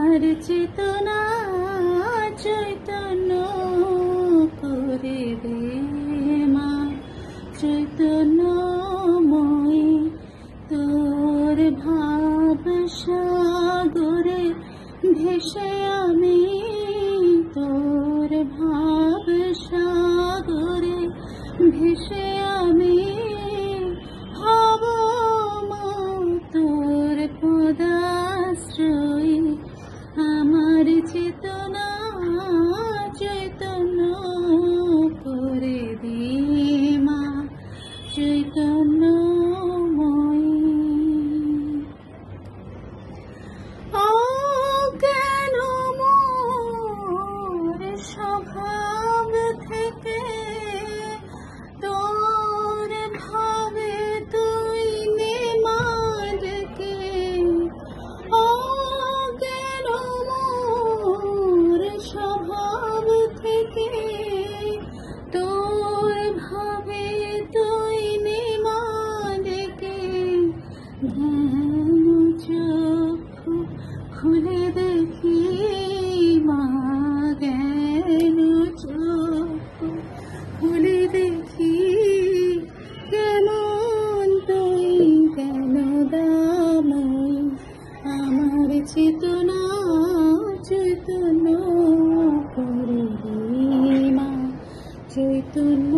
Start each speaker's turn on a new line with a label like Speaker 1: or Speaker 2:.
Speaker 1: আমার চেতনা চৈতন্য করে দে মা, চৈতন্যময়ী তোর ভাব সাগরে ভেসে আমি, তোর ভাব সাগরে ভেসে আমি হব মা তোর পদাশ্রয়ী। আমার চেতনা চৈতন্য করে দে মা, চৈতন্যময়ী। অজ্ঞান মোর স্বভাব থেকে তোর ভাবে তুই নে মা ডেকে। অজ্ঞান মোর স্বভাব থেকে তোর ভাবে তুই নে মা ডেকে। জ্ঞান চক্ষু খুলে দেখি মা, জ্ঞান চক্ষু খুলে দেখি কেমন তুই কেন দামই। আমার চেতনা চৈতন্য করে দে মা, চৈতন্য